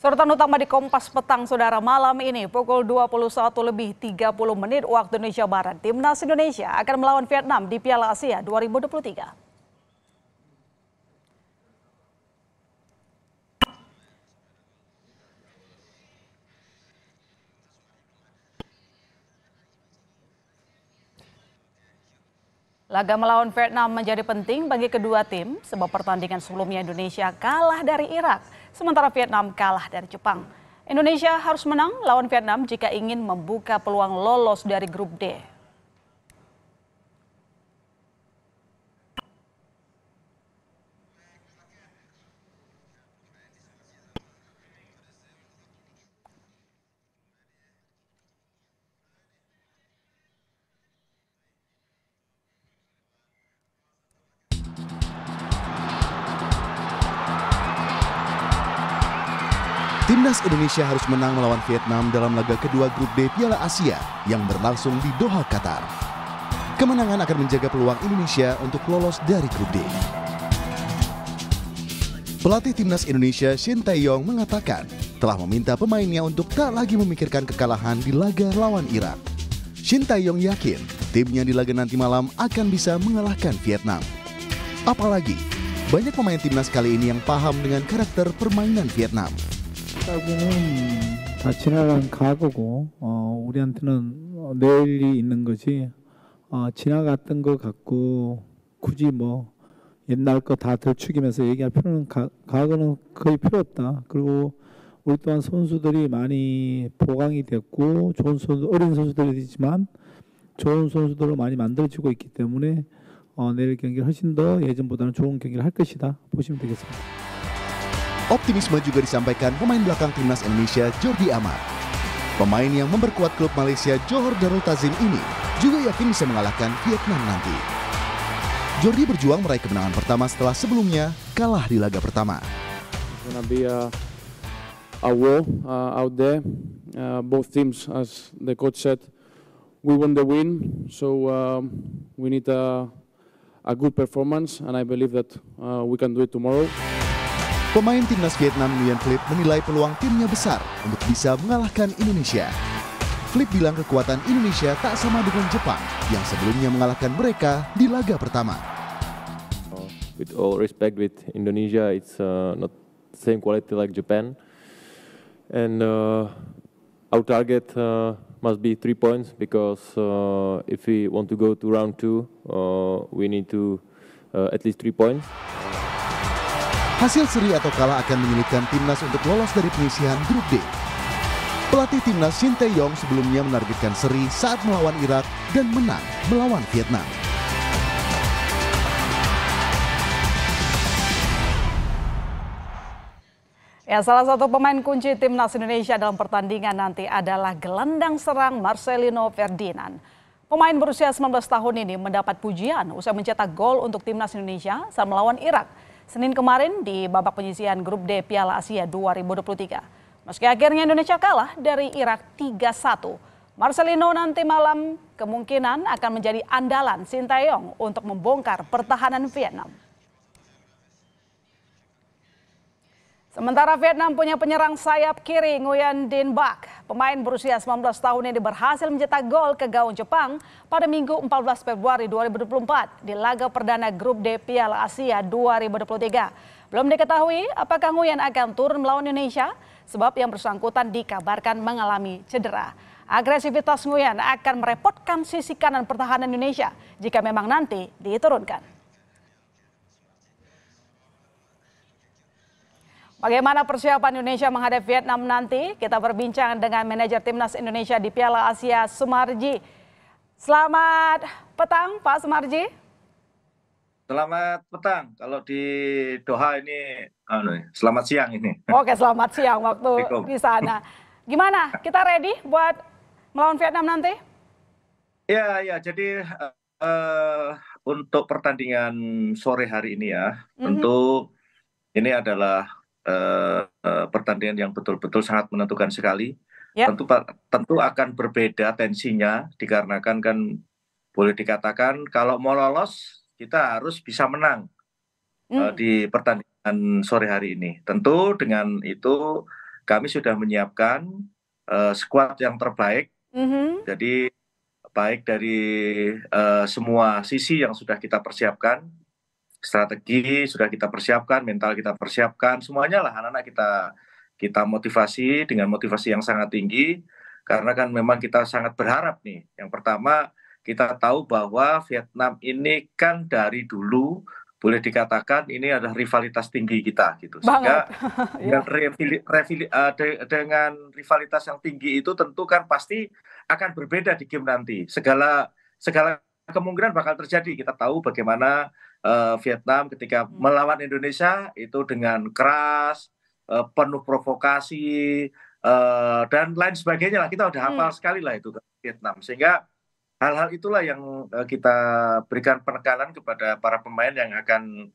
Sorotan utama di Kompas Petang, Saudara, malam ini pukul 21:30 waktu Indonesia Barat. Timnas Indonesia akan melawan Vietnam di Piala Asia 2023. Laga melawan Vietnam menjadi penting bagi kedua tim sebab pertandingan sebelumnya Indonesia kalah dari Irak, sementara Vietnam kalah dari Jepang. Indonesia harus menang lawan Vietnam jika ingin membuka peluang lolos dari grup D. Timnas Indonesia harus menang melawan Vietnam dalam laga kedua grup D Piala Asia yang berlangsung di Doha, Qatar. Kemenangan akan menjaga peluang Indonesia untuk lolos dari grup D. Pelatih Timnas Indonesia Shin Tae-yong mengatakan telah meminta pemainnya untuk tak lagi memikirkan kekalahan di laga lawan Irak. Shin Tae-yong yakin timnya di laga nanti malam akan bisa mengalahkan Vietnam. Apalagi banyak pemain timnas kali ini yang paham dengan karakter permainan Vietnam. 하고는 다 지나간 과거고 우리한테는 내일이 있는 거지 지나갔던 거 갖고 굳이 뭐 옛날 거 다 들추기면서 얘기할 필요는 과거는 거의 필요 없다. 그리고 우리 또한 선수들이 많이 보강이 됐고 좋은 선수, 어린 선수들이지만 좋은 선수들로 많이 만들어지고 있기 때문에 내일 경기를 훨씬 더 예전보다는 좋은 경기를 할 것이다 보시면 되겠습니다. Optimisme juga disampaikan pemain belakang Timnas Indonesia Jordi Amat. Pemain yang memperkuat klub Malaysia Johor Darul Ta'zim ini juga yakin bisa mengalahkan Vietnam nanti. Jordi berjuang meraih kemenangan pertama setelah sebelumnya kalah di laga pertama. It's gonna be a war out there. Both teams, as the coach said, we want the win, so we need a good performance, and I believe that we can do it tomorrow. Pemain timnas Vietnam Nguyen Philip menilai peluang timnya besar untuk bisa mengalahkan Indonesia. Philip bilang kekuatan Indonesia tak sama dengan Jepang yang sebelumnya mengalahkan mereka di laga pertama. With all respect with Indonesia, it's not same quality like Japan, and our target must be 3 points because if we want to go to round 2, we need to at least 3 points. Hasil seri atau kalah akan menyulitkan timnas untuk lolos dari penyisihan grup D. Pelatih timnas Shin Tae-yong sebelumnya menargetkan seri saat melawan Irak dan menang melawan Vietnam. Ya, salah satu pemain kunci Timnas Indonesia dalam pertandingan nanti adalah gelandang serang Marcelino Ferdinand. Pemain berusia 19 tahun ini mendapat pujian usai mencetak gol untuk Timnas Indonesia saat melawan Irak Senin kemarin di babak penyisihan grup D Piala Asia 2023. Meski akhirnya Indonesia kalah dari Irak 3-1, Marcelino nanti malam kemungkinan akan menjadi andalan Shin Tae-yong untuk membongkar pertahanan Vietnam. Sementara Vietnam punya penyerang sayap kiri Nguyen Dinh Bach. Pemain berusia 19 tahun ini berhasil mencetak gol ke gawang Jepang pada Minggu 14 Februari 2024 di laga perdana grup D Piala Asia 2023. Belum diketahui apakah Nguyen akan turun melawan Indonesia sebab yang bersangkutan dikabarkan mengalami cedera. Agresivitas Nguyen akan merepotkan sisi kanan pertahanan Indonesia jika memang nanti diturunkan. Bagaimana persiapan Indonesia menghadapi Vietnam nanti? Kita berbincang dengan manajer Timnas Indonesia di Piala Asia, Sumarji. Selamat petang, Pak Sumarji. Selamat petang. Kalau di Doha ini, selamat siang ini. Oke, selamat siang waktu di sana. Gimana? Kita ready buat melawan Vietnam nanti? Ya, jadi untuk pertandingan sore hari ini ya, tentu ini adalah pertandingan yang betul-betul sangat menentukan sekali. Tentu akan berbeda tensinya dikarenakan kan boleh dikatakan kalau mau lolos kita harus bisa menang di pertandingan sore hari ini. Tentu dengan itu kami sudah menyiapkan skuad yang terbaik. Jadi baik dari semua sisi yang sudah kita persiapkan, strategi sudah kita persiapkan, mental kita persiapkan, semuanya lah anak-anak kita motivasi dengan motivasi yang sangat tinggi, karena kan memang kita sangat berharap nih. Yang pertama, kita tahu bahwa Vietnam ini kan dari dulu boleh dikatakan ini adalah rivalitas tinggi kita gitu. Sehingga dengan rivalitas yang tinggi itu tentu kan pasti akan berbeda di game nanti. Segala kemungkinan bakal terjadi. Kita tahu bagaimana Vietnam ketika melawan Indonesia itu dengan keras, penuh provokasi, dan lain sebagainya lah. Kita udah hafal sekali lah itu Vietnam. Sehingga hal-hal itulah yang kita berikan penekanan kepada para pemain yang akan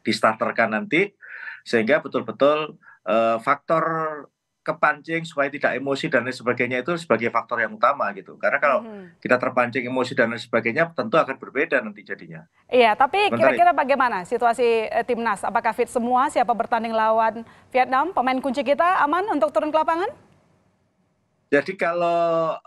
distarterkan nanti, sehingga betul-betul faktor kepancing supaya tidak emosi dan lain sebagainya itu sebagai faktor yang utama gitu. Karena kalau kita terpancing emosi dan lain sebagainya tentu akan berbeda nanti jadinya. Iya, tapi kira-kira bagaimana situasi timnas? Apakah fit semua? Siapa bertanding lawan Vietnam? Pemain kunci kita aman untuk turun ke lapangan? Jadi kalau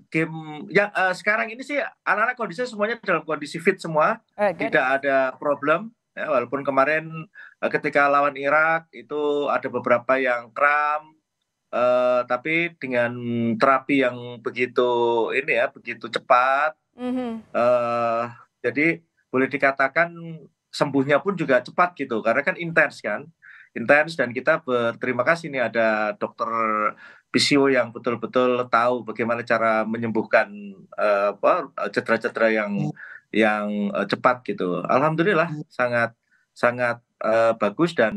game yang sekarang ini sih anak-anak kondisinya semuanya dalam kondisi fit semua, tidak ada problem. Ya, walaupun kemarin ketika lawan Irak itu ada beberapa yang kram, tapi dengan terapi yang begitu begitu cepat, jadi boleh dikatakan sembuhnya pun juga cepat gitu, karena kan intens dan kita berterima kasih nih ada dokter Pisio yang betul-betul tahu bagaimana cara menyembuhkan cedera-cedera yang cepat gitu. Alhamdulillah sangat bagus dan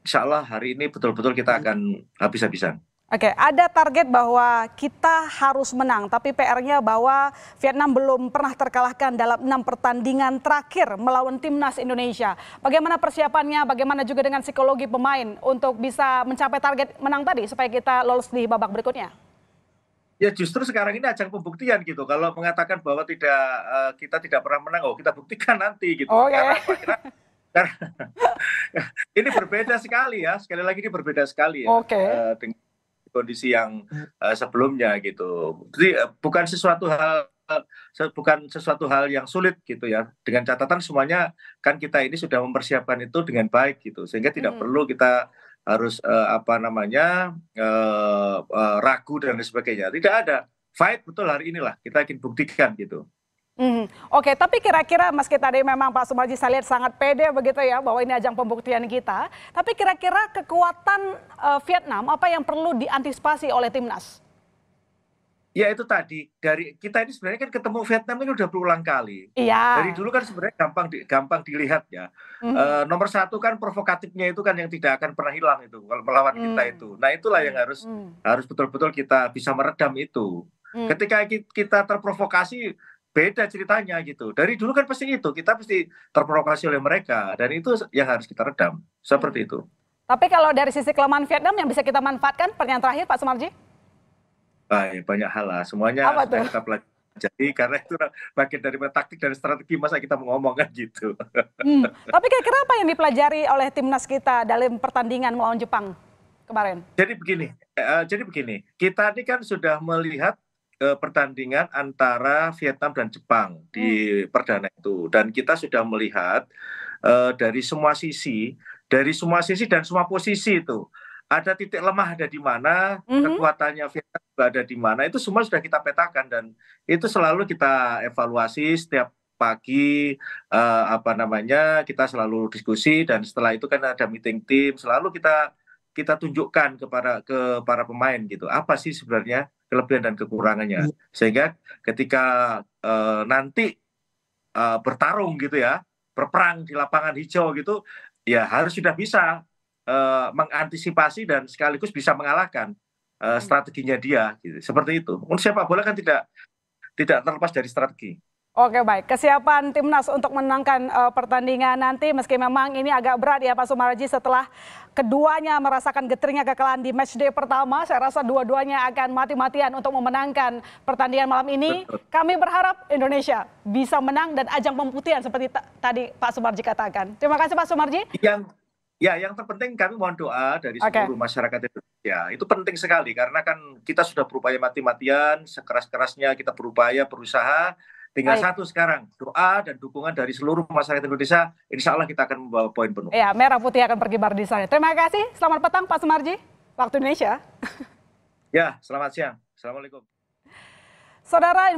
insya Allah hari ini betul-betul kita akan habis-habisan. Oke, ada target bahwa kita harus menang, tapi PR-nya bahwa Vietnam belum pernah terkalahkan dalam 6 pertandingan terakhir melawan timnas Indonesia. Bagaimana persiapannya, bagaimana juga dengan psikologi pemain untuk bisa mencapai target menang tadi supaya kita lolos di babak berikutnya? Ya justru sekarang ini ajang pembuktian gitu. Kalau mengatakan bahwa kita tidak pernah menang, kita buktikan nanti gitu. Karena ini berbeda sekali ya. Sekali lagi ini berbeda sekali ya. Dengan kondisi yang sebelumnya gitu. Jadi bukan sesuatu hal yang sulit gitu ya. Dengan catatan semuanya kan kita ini sudah mempersiapkan itu dengan baik gitu. Sehingga tidak perlu kita harus ragu dan lain sebagainya. Tidak ada. Fight betul hari inilah kita ingin buktikan gitu. Oke, tapi kira-kira meski tadi memang Pak Sumarji saya lihat sangat pede begitu ya bahwa ini ajang pembuktian kita, tapi kira-kira kekuatan Vietnam apa yang perlu diantisipasi oleh timnas? Ya itu tadi, dari kita ini sebenarnya kan ketemu Vietnam ini udah berulang kali. Iya. Dari dulu kan sebenarnya gampang dilihat ya. Nomor satu kan provokatifnya itu kan yang tidak akan pernah hilang itu kalau melawan kita itu. Nah itulah yang harus betul-betul kita bisa meredam itu. Ketika kita terprovokasi beda ceritanya gitu. Dari dulu kan pasti itu, kita pasti terprovokasi oleh mereka dan itu yang harus kita redam. Seperti itu. Tapi kalau dari sisi kelemahan Vietnam yang bisa kita manfaatkan, pertanyaan terakhir Pak Sumarji? Banyak hal lah, semuanya sudah kita pelajari karena itu bagian dari taktik dan strategi, masa kita mau ngomong kan gitu. Tapi kira-kira apa yang dipelajari oleh timnas kita dalam pertandingan melawan Jepang kemarin? Jadi begini, kita ini kan sudah melihat pertandingan antara Vietnam dan Jepang di perdana itu, dan kita sudah melihat dari semua sisi dan semua posisi itu ada titik lemah ada di mana, kekuatannya Vietnam ada di mana, itu semua sudah kita petakan dan itu selalu kita evaluasi setiap pagi, kita selalu diskusi dan setelah itu kan ada meeting tim, selalu kita tunjukkan ke para pemain gitu apa sih sebenarnya kelebihan dan kekurangannya, sehingga ketika nanti bertarung gitu ya, berperang di lapangan hijau gitu ya harus sudah bisa mengantisipasi dan sekaligus bisa mengalahkan strateginya dia gitu. Seperti itu. Untuk sepak bola kan tidak terlepas dari strategi. Oke, baik. Kesiapan timnas untuk menangkan pertandingan nanti, meski memang ini agak berat ya Pak Sumarji, setelah keduanya merasakan getirnya kekalahan di matchday pertama, saya rasa dua-duanya akan mati-matian untuk memenangkan pertandingan malam ini. Betul. Kami berharap Indonesia bisa menang dan ajang pembuktian seperti tadi Pak Sumarji katakan. Terima kasih Pak Sumarji. Ya, yang terpenting kami mohon doa dari Oke. seluruh masyarakat Indonesia. Itu penting sekali karena kan kita sudah berupaya mati-matian, sekeras-kerasnya kita berupaya, berusaha. Tinggal Baik. satu sekarang, doa dan dukungan dari seluruh masyarakat Indonesia. Insya Allah kita akan membawa poin penuh. Ya, merah putih akan berkibar di sana. Terima kasih. Selamat petang Pak Sumarji, waktu Indonesia. Ya, selamat siang. Assalamualaikum. Saudara,